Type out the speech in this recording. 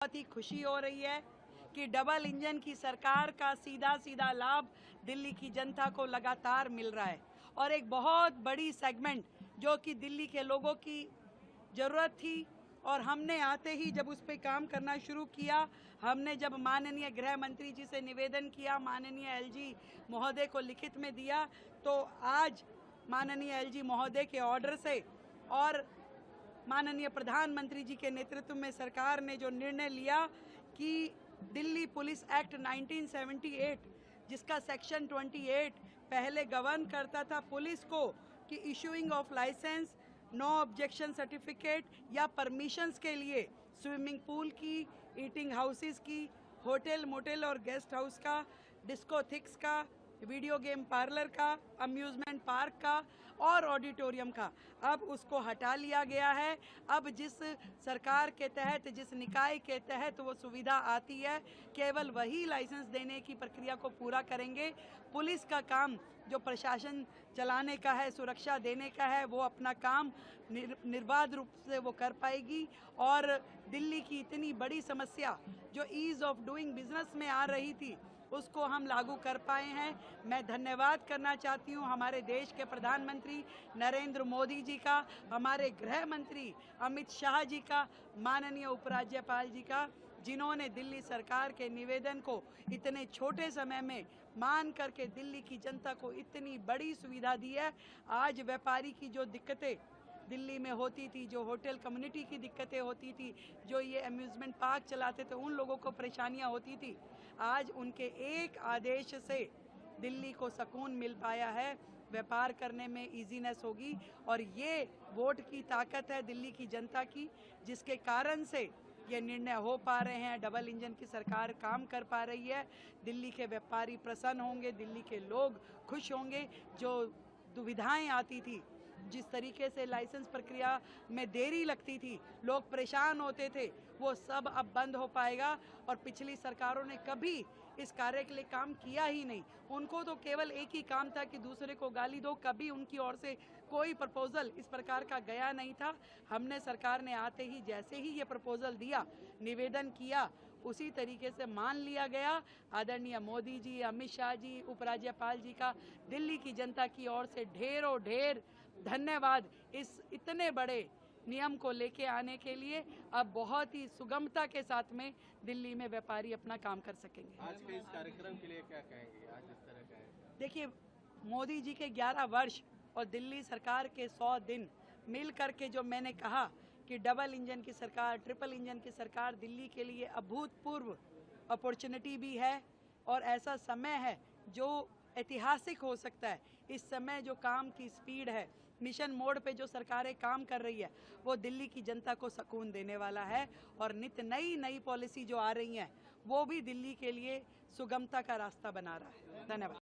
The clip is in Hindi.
बहुत ही खुशी हो रही है कि डबल इंजन की सरकार का सीधा सीधा लाभ दिल्ली की जनता को लगातार मिल रहा है और एक बहुत बड़ी सेगमेंट जो कि दिल्ली के लोगों की ज़रूरत थी और हमने आते ही जब उस पर काम करना शुरू किया, हमने जब माननीय गृह मंत्री जी से निवेदन किया, माननीय एलजी महोदय को लिखित में दिया, तो आज माननीय एलजी महोदय के ऑर्डर से और माननीय प्रधानमंत्री जी के नेतृत्व में सरकार ने जो निर्णय लिया कि दिल्ली पुलिस एक्ट 1978 जिसका सेक्शन 28 पहले गवर्न करता था पुलिस को कि issuing of license, no objection certificate या परमिशंस के लिए स्विमिंग पूल की, ईटिंग हाउसेस की, होटल मोटेल और गेस्ट हाउस का, डिस्कोथिक्स का, वीडियो गेम पार्लर का, अम्यूज़मेंट पार्क का और ऑडिटोरियम का, अब उसको हटा लिया गया है। अब जिस सरकार के तहत, जिस निकाय के तहत वो सुविधा आती है, केवल वही लाइसेंस देने की प्रक्रिया को पूरा करेंगे। पुलिस का काम जो प्रशासन चलाने का है, सुरक्षा देने का है, वो अपना काम निर्बाध रूप से वो कर पाएगी। और दिल्ली की इतनी बड़ी समस्या जो ईज़ ऑफ डूइंग बिजनेस में आ रही थी, उसको हम लागू कर पाए हैं। मैं धन्यवाद करना चाहती हूँ हमारे देश के प्रधानमंत्री नरेंद्र मोदी जी का, हमारे गृह मंत्री अमित शाह जी का, माननीय उपराज्यपाल जी का, जिन्होंने दिल्ली सरकार के निवेदन को इतने छोटे समय में मान करके दिल्ली की जनता को इतनी बड़ी सुविधा दी है। आज व्यापारी की जो दिक्कतें दिल्ली में होती थी, जो होटल कम्युनिटी की दिक्कतें होती थी, जो ये अम्यूज़मेंट पार्क चलाते थे, उन लोगों को परेशानियां होती थी, आज उनके एक आदेश से दिल्ली को सुकून मिल पाया है। व्यापार करने में इजीनेस होगी और ये वोट की ताकत है दिल्ली की जनता की, जिसके कारण से ये निर्णय हो पा रहे हैं। डबल इंजन की सरकार काम कर पा रही है। दिल्ली के व्यापारी प्रसन्न होंगे, दिल्ली के लोग खुश होंगे। जो दुविधाएं आती थी, जिस तरीके से लाइसेंस प्रक्रिया में देरी लगती थी, लोग परेशान होते थे, वो सब अब बंद हो पाएगा। और पिछली सरकारों ने कभी इस कार्य के लिए काम किया ही नहीं। उनको तो केवल एक ही काम था कि दूसरे को गाली दो, कभी उनकी ओर से कोई प्रपोजल इस प्रकार का गया नहीं था। हमने सरकार ने आते ही जैसे ही ये प्रपोजल दिया, निवेदन किया, उसी तरीके से मान लिया गया। आदरणीय मोदी जी, अमित शाह जी, उपराज्यपाल जी का दिल्ली की जनता की ओर से ढेरों ढेर धन्यवाद इस इतने बड़े नियम को लेके आने के लिए। अब बहुत ही सुगमता के साथ में दिल्ली में व्यापारी अपना काम कर सकेंगे। आज के इस कार्यक्रम के लिए क्या कहेंगे? आज इस तरह का है, देखिए, मोदी जी के 11 वर्ष और दिल्ली सरकार के 100 दिन मिल करके जो मैंने कहा कि डबल इंजन की सरकार, ट्रिपल इंजन की सरकार दिल्ली के लिए अभूतपूर्व अपॉर्चुनिटी भी है और ऐसा समय है जो ऐतिहासिक हो सकता है। इस समय जो काम की स्पीड है, मिशन मोड पे जो सरकारें काम कर रही है, वो दिल्ली की जनता को सुकून देने वाला है। और नित नई नई पॉलिसी जो आ रही हैं, वो भी दिल्ली के लिए सुगमता का रास्ता बना रहा है। धन्यवाद।